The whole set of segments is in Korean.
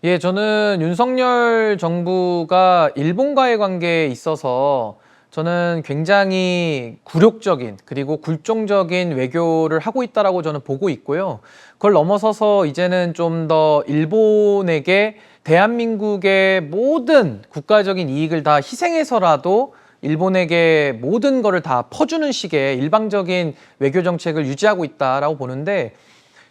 예, 저는 윤석열 정부가 일본과의 관계에 있어서 저는 굉장히 굴욕적인 그리고 굴종적인 외교를 하고 있다라고 저는 보고 있고요. 그걸 넘어서서 이제는 좀 더 일본에게 대한민국의 모든 국가적인 이익을 다 희생해서라도 일본에게 모든 거를 다 퍼주는 식의 일방적인 외교 정책을 유지하고 있다라고 보는데,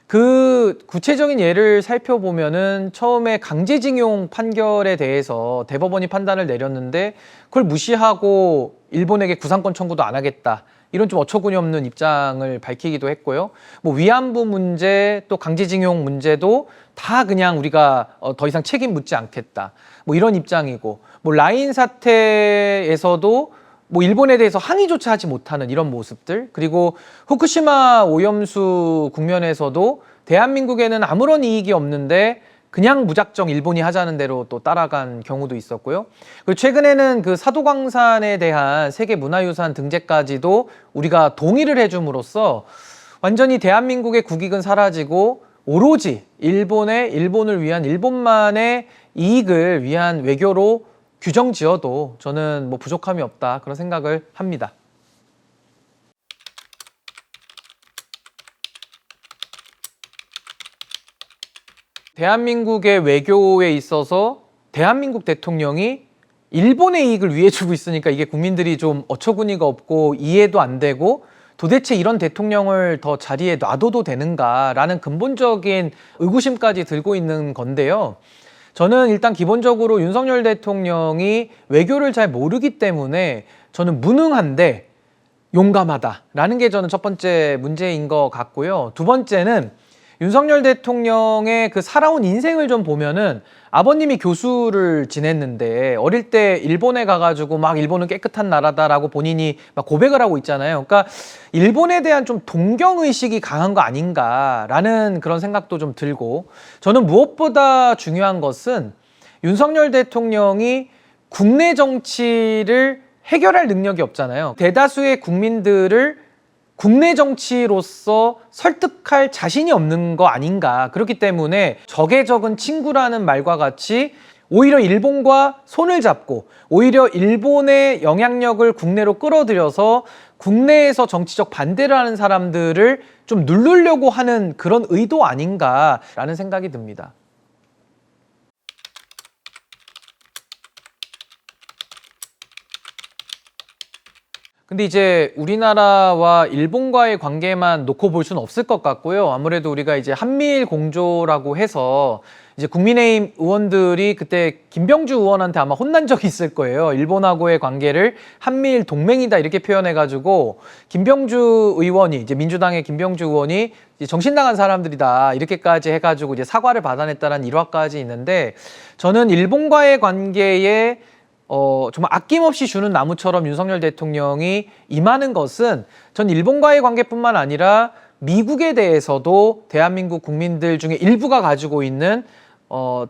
그 구체적인 예를 살펴보면은 처음에 강제징용 판결에 대해서 대법원이 판단을 내렸는데 그걸 무시하고 일본에게 구상권 청구도 안 하겠다, 이런 좀 어처구니 없는 입장을 밝히기도 했고요. 뭐 위안부 문제, 또 강제징용 문제도 다 그냥 우리가 더 이상 책임 묻지 않겠다, 뭐 이런 입장이고, 뭐 라인 사태에서도 뭐 일본에 대해서 항의조차 하지 못하는 이런 모습들, 그리고 후쿠시마 오염수 국면에서도 대한민국에는 아무런 이익이 없는데 그냥 무작정 일본이 하자는 대로 또 따라간 경우도 있었고요. 그리고 최근에는 그 사도광산에 대한 세계문화유산 등재까지도 우리가 동의를 해줌으로써 완전히 대한민국의 국익은 사라지고 오로지 일본을 위한, 일본만의 이익을 위한 외교로 규정 지어도 저는 뭐 부족함이 없다, 그런 생각을 합니다. 대한민국의 외교에 있어서 대한민국 대통령이 일본의 이익을 위해 주고 있으니까 이게 국민들이 좀 어처구니가 없고 이해도 안 되고, 도대체 이런 대통령을 더 자리에 놔둬도 되는가라는 근본적인 의구심까지 들고 있는 건데요. 저는 일단 기본적으로 윤석열 대통령이 외교를 잘 모르기 때문에 저는 무능한데 용감하다라는 게 저는 첫 번째 문제인 것 같고요. 두 번째는 윤석열 대통령의 그 살아온 인생을 좀 보면은, 아버님이 교수를 지냈는데 어릴 때 일본에 가가지고 막 일본은 깨끗한 나라다라고 본인이 막 고백을 하고 있잖아요. 그러니까 일본에 대한 좀 동경의식이 강한 거 아닌가라는 그런 생각도 좀 들고, 저는 무엇보다 중요한 것은 윤석열 대통령이 국내 정치를 해결할 능력이 없잖아요. 대다수의 국민들을 국내 정치로서 설득할 자신이 없는 거 아닌가. 그렇기 때문에 적의 적은 친구라는 말과 같이 오히려 일본과 손을 잡고, 오히려 일본의 영향력을 국내로 끌어들여서 국내에서 정치적 반대를 하는 사람들을 좀 누르려고 하는 그런 의도 아닌가라는 생각이 듭니다. 근데 이제 우리나라와 일본과의 관계만 놓고 볼 수는 없을 것 같고요. 아무래도 우리가 이제 한미일 공조라고 해서 이제 국민의힘 의원들이 그때 김병주 의원한테 아마 혼난 적이 있을 거예요. 일본하고의 관계를 한미일 동맹이다 이렇게 표현해가지고 김병주 의원이, 이제 민주당의 김병주 의원이 이제 정신 나간 사람들이다 이렇게까지 해가지고 이제 사과를 받아냈다는 일화까지 있는데, 저는 일본과의 관계에 정말 아낌없이 주는 나무처럼 윤석열 대통령이 임하는 것은, 전 일본과의 관계뿐만 아니라 미국에 대해서도 대한민국 국민들 중에 일부가 가지고 있는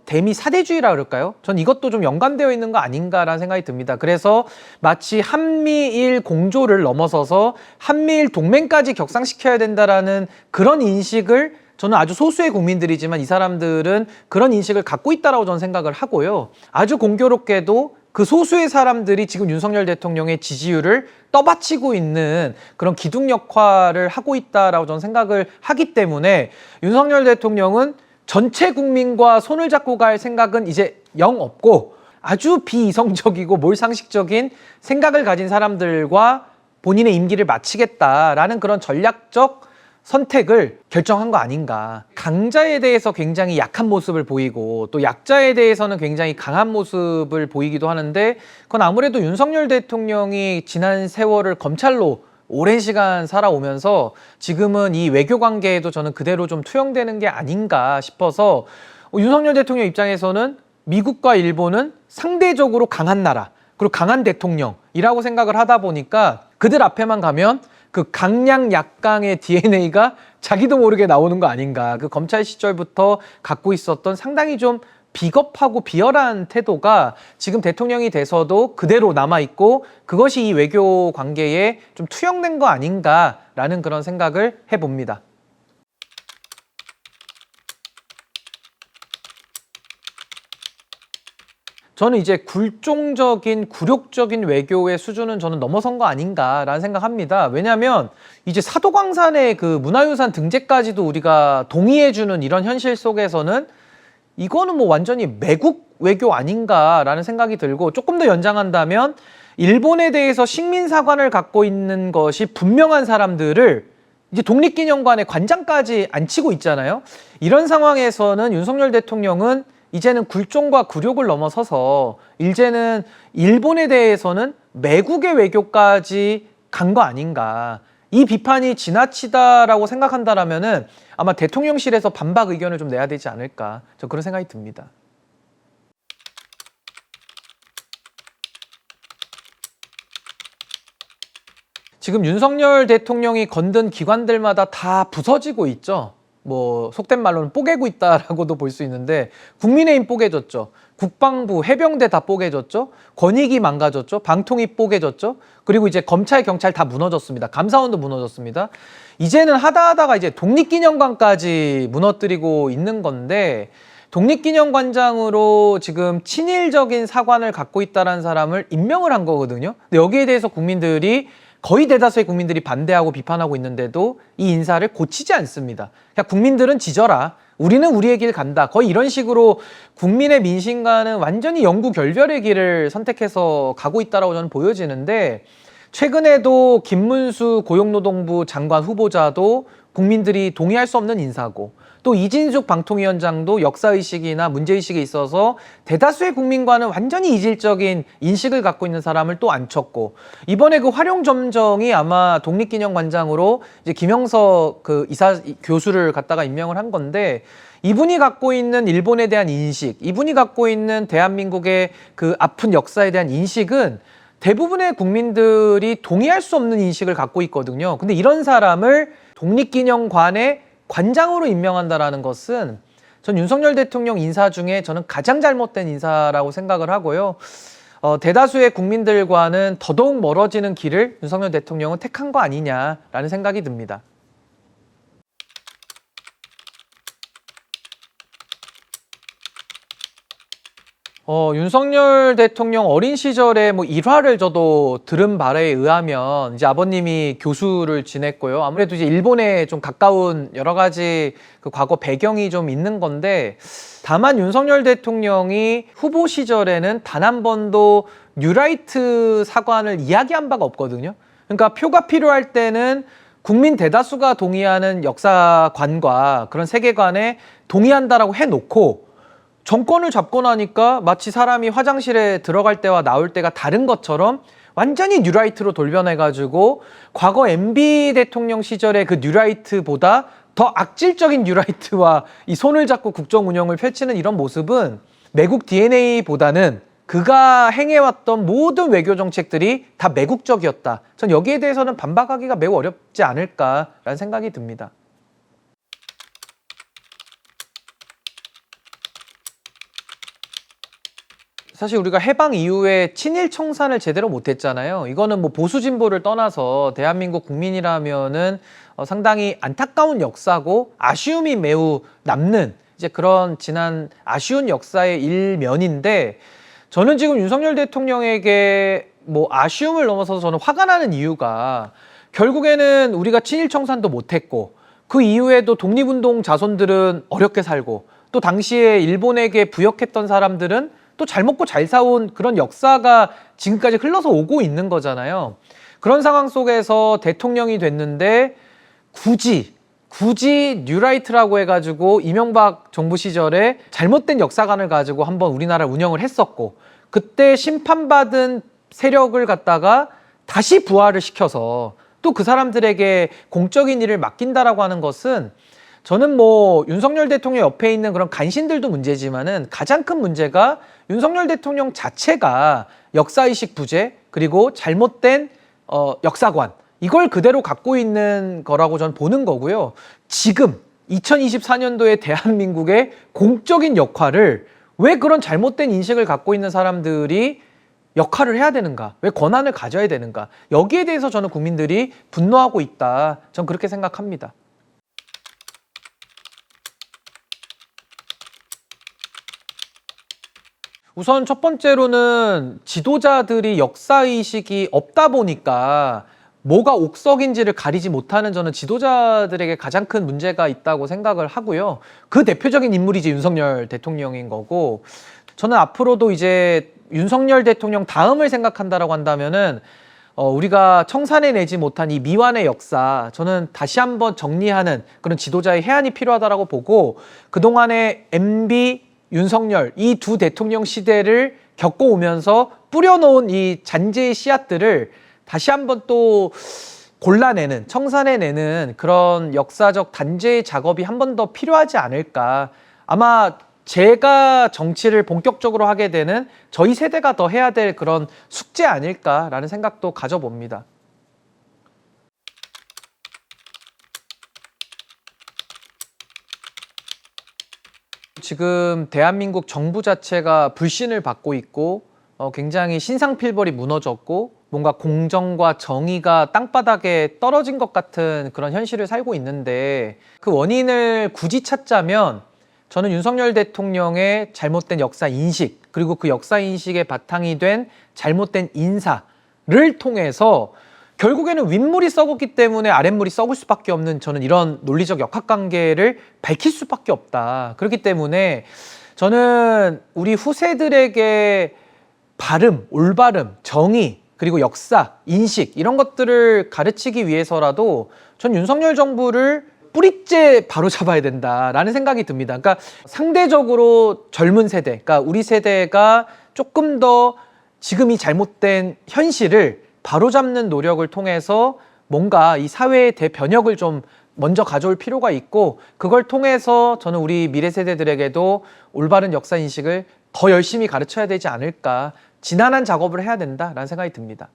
대미 사대주의라 그럴까요? 전 이것도 좀 연관되어 있는 거 아닌가라는 생각이 듭니다. 그래서 마치 한미일 공조를 넘어서서 한미일 동맹까지 격상시켜야 된다라는 그런 인식을, 저는 아주 소수의 국민들이지만 이 사람들은 그런 인식을 갖고 있다라고 저는 생각을 하고요. 아주 공교롭게도 그 소수의 사람들이 지금 윤석열 대통령의 지지율을 떠받치고 있는 그런 기둥 역할을 하고 있다라고 저는 생각을 하기 때문에, 윤석열 대통령은 전체 국민과 손을 잡고 갈 생각은 이제 영 없고, 아주 비이성적이고 몰상식적인 생각을 가진 사람들과 본인의 임기를 마치겠다라는 그런 전략적 선택을 결정한 거 아닌가. 강자에 대해서 굉장히 약한 모습을 보이고 또 약자에 대해서는 굉장히 강한 모습을 보이기도 하는데, 그건 아무래도 윤석열 대통령이 지난 세월을 검찰로 오랜 시간 살아오면서 지금은 이 외교 관계에도 저는 그대로 좀 투영되는 게 아닌가 싶어서, 윤석열 대통령 입장에서는 미국과 일본은 상대적으로 강한 나라, 그리고 강한 대통령이라고 생각을 하다 보니까 그들 앞에만 가면 그 강약 약강의 DNA가 자기도 모르게 나오는 거 아닌가. 그 검찰 시절부터 갖고 있었던 상당히 좀 비겁하고 비열한 태도가 지금 대통령이 돼서도 그대로 남아있고, 그것이 이 외교 관계에 좀 투영된 거 아닌가라는 그런 생각을 해봅니다. 저는 이제 굴종적인 굴욕적인 외교의 수준은 저는 넘어선 거 아닌가라는 생각합니다. 왜냐하면 이제 사도광산의 그 문화유산 등재까지도 우리가 동의해주는 이런 현실 속에서는 이거는 뭐 완전히 매국 외교 아닌가라는 생각이 들고, 조금 더 연장한다면 일본에 대해서 식민사관을 갖고 있는 것이 분명한 사람들을 이제 독립기념관에 관장까지 앉히고 있잖아요. 이런 상황에서는 윤석열 대통령은 이제는 굴종과 굴욕을 넘어서서 이제는 일본에 대해서는 매국의 외교까지 간 거 아닌가. 이 비판이 지나치다라고 생각한다라면은 아마 대통령실에서 반박 의견을 좀 내야 되지 않을까. 저 그런 생각이 듭니다. 지금 윤석열 대통령이 건든 기관들마다 다 부서지고 있죠. 뭐 속된 말로는 뽀개고 있다라고도 볼 수 있는데, 국민의힘 뽀개졌죠. 국방부, 해병대 다 뽀개졌죠. 권익위 망가졌죠. 방통위 뽀개졌죠. 그리고 이제 검찰, 경찰 다 무너졌습니다. 감사원도 무너졌습니다. 이제는 하다하다가 이제 독립기념관까지 무너뜨리고 있는 건데, 독립기념관장으로 지금 친일적인 사관을 갖고 있다는 사람을 임명을 한 거거든요. 근데 여기에 대해서 국민들이, 거의 대다수의 국민들이 반대하고 비판하고 있는데도 이 인사를 고치지 않습니다. 그냥 국민들은 지져라. 우리는 우리의 길 간다. 거의 이런 식으로 국민의 민심과는 완전히 영구결별의 길을 선택해서 가고 있다고 저는 보여지는데, 최근에도 김문수 고용노동부 장관 후보자도 국민들이 동의할 수 없는 인사고, 또 이진숙 방통위원장도 역사의식이나 문제의식에 있어서 대다수의 국민과는 완전히 이질적인 인식을 갖고 있는 사람을 또 앉혔고, 이번에 그 활용점정이 아마 독립기념관장으로 이제 김영석 그 교수를 갖다가 임명을 한 건데, 이분이 갖고 있는 일본에 대한 인식, 이분이 갖고 있는 대한민국의 그 아픈 역사에 대한 인식은 대부분의 국민들이 동의할 수 없는 인식을 갖고 있거든요. 근데 이런 사람을 독립기념관의 관장으로 임명한다라는 것은 전 윤석열 대통령 인사 중에 저는 가장 잘못된 인사라고 생각을 하고요. 대다수의 국민들과는 더더욱 멀어지는 길을 윤석열 대통령은 택한 거 아니냐라는 생각이 듭니다. 윤석열 대통령 어린 시절에 뭐 일화를 저도 들은 바에 의하면, 이제 아버님이 교수를 지냈고요. 아무래도 이제 일본에 좀 가까운 여러 가지 그 과거 배경이 좀 있는 건데, 다만 윤석열 대통령이 후보 시절에는 단 한 번도 뉴라이트 사관을 이야기한 바가 없거든요. 그러니까 표가 필요할 때는 국민 대다수가 동의하는 역사관과 그런 세계관에 동의한다라고 해놓고, 정권을 잡고 나니까 마치 사람이 화장실에 들어갈 때와 나올 때가 다른 것처럼 완전히 뉴라이트로 돌변해가지고 과거 MB 대통령 시절의 그 뉴라이트보다 더 악질적인 뉴라이트와 이 손을 잡고 국정 운영을 펼치는 이런 모습은 매국 DNA보다는 그가 행해왔던 모든 외교 정책들이 다 매국적이었다. 전 여기에 대해서는 반박하기가 매우 어렵지 않을까라는 생각이 듭니다. 사실 우리가 해방 이후에 친일 청산을 제대로 못했잖아요. 이거는 뭐 보수 진보를 떠나서 대한민국 국민이라면은 상당히 안타까운 역사고 아쉬움이 매우 남는 이제 그런 지난 아쉬운 역사의 일면인데, 저는 지금 윤석열 대통령에게 뭐 아쉬움을 넘어서서 저는 화가 나는 이유가, 결국에는 우리가 친일 청산도 못했고 그 이후에도 독립운동 자손들은 어렵게 살고, 또 당시에 일본에게 부역했던 사람들은 또 잘 먹고 잘 사온 그런 역사가 지금까지 흘러서 오고 있는 거잖아요. 그런 상황 속에서 대통령이 됐는데 굳이 뉴라이트라고 해가지고 이명박 정부 시절에 잘못된 역사관을 가지고 한번 우리나라를 운영을 했었고, 그때 심판받은 세력을 갖다가 다시 부활을 시켜서 또 그 사람들에게 공적인 일을 맡긴다라고 하는 것은, 저는 뭐 윤석열 대통령 옆에 있는 그런 간신들도 문제지만은 가장 큰 문제가 윤석열 대통령 자체가 역사의식 부재, 그리고 잘못된 역사관, 이걸 그대로 갖고 있는 거라고 저는 보는 거고요. 지금 2024년도에 대한민국의 공적인 역할을 왜 그런 잘못된 인식을 갖고 있는 사람들이 역할을 해야 되는가? 왜 권한을 가져야 되는가? 여기에 대해서 저는 국민들이 분노하고 있다. 전 그렇게 생각합니다. 우선 첫 번째로는 지도자들이 역사의식이 없다 보니까 뭐가 옥석인지를 가리지 못하는 저는 지도자들에게 가장 큰 문제가 있다고 생각을 하고요. 그 대표적인 인물이 이제 윤석열 대통령인 거고, 저는 앞으로도 이제 윤석열 대통령 다음을 생각한다라고 한다면은 우리가 청산해내지 못한 이 미완의 역사, 저는 다시 한번 정리하는 그런 지도자의 해안이 필요하다라고 보고, 그동안의 MB, 윤석열 이 두 대통령 시대를 겪어오면서 뿌려놓은 이 잔재의 씨앗들을 다시 한번 또 골라내는, 청산해내는 그런 역사적 단죄의 작업이 한 번 더 필요하지 않을까. 아마 제가 정치를 본격적으로 하게 되는 저희 세대가 더 해야 될 그런 숙제 아닐까라는 생각도 가져봅니다. 지금 대한민국 정부 자체가 불신을 받고 있고 굉장히 신상필벌이 무너졌고 뭔가 공정과 정의가 땅바닥에 떨어진 것 같은 그런 현실을 살고 있는데, 그 원인을 굳이 찾자면 저는 윤석열 대통령의 잘못된 역사 인식, 그리고 그 역사 인식의 바탕이 된 잘못된 인사를 통해서 결국에는 윗물이 썩었기 때문에 아랫물이 썩을 수밖에 없는, 저는 이런 논리적 역학관계를 밝힐 수밖에 없다. 그렇기 때문에 저는 우리 후세들에게 바름, 올바름, 정의, 그리고 역사, 인식 이런 것들을 가르치기 위해서라도 전 윤석열 정부를 뿌리째 바로잡아야 된다라는 생각이 듭니다. 그러니까 상대적으로 젊은 세대, 그러니까 우리 세대가 조금 더 지금 이 잘못된 현실을 바로잡는 노력을 통해서 뭔가 이 사회의 대변혁을 좀 먼저 가져올 필요가 있고, 그걸 통해서 저는 우리 미래 세대들에게도 올바른 역사 인식을 더 열심히 가르쳐야 되지 않을까, 지난한 작업을 해야 된다라는 생각이 듭니다.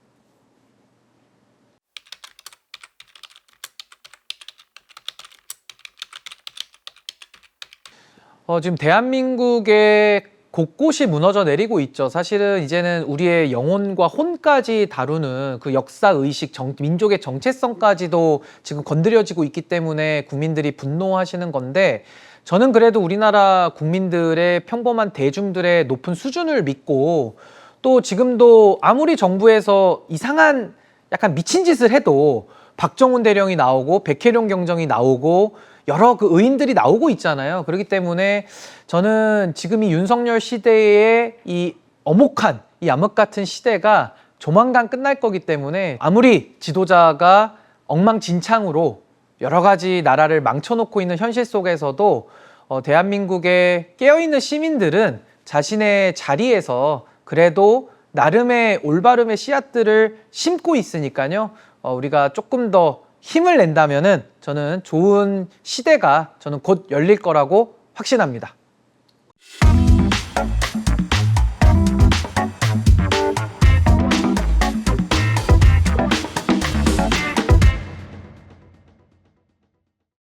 지금 대한민국의 곳곳이 무너져 내리고 있죠. 사실은 이제는 우리의 영혼과 혼까지 다루는 그 역사의식, 민족의 정체성까지도 지금 건드려지고 있기 때문에 국민들이 분노하시는 건데, 저는 그래도 우리나라 국민들의 평범한 대중들의 높은 수준을 믿고, 또 지금도 아무리 정부에서 이상한 약간 미친 짓을 해도 박정훈 대령이 나오고 백혜룡 경정이 나오고 여러 그 의인들이 나오고 있잖아요. 그렇기 때문에 저는 지금 이 윤석열 시대의 이 엄혹한, 이 암흑 같은 시대가 조만간 끝날 거기 때문에, 아무리 지도자가 엉망진창으로 여러 가지 나라를 망쳐놓고 있는 현실 속에서도 대한민국의 깨어있는 시민들은 자신의 자리에서 그래도 나름의 올바름의 씨앗들을 심고 있으니까요. 우리가 조금 더 힘을 낸다면은 저는 좋은 시대가 저는 곧 열릴 거라고 확신합니다.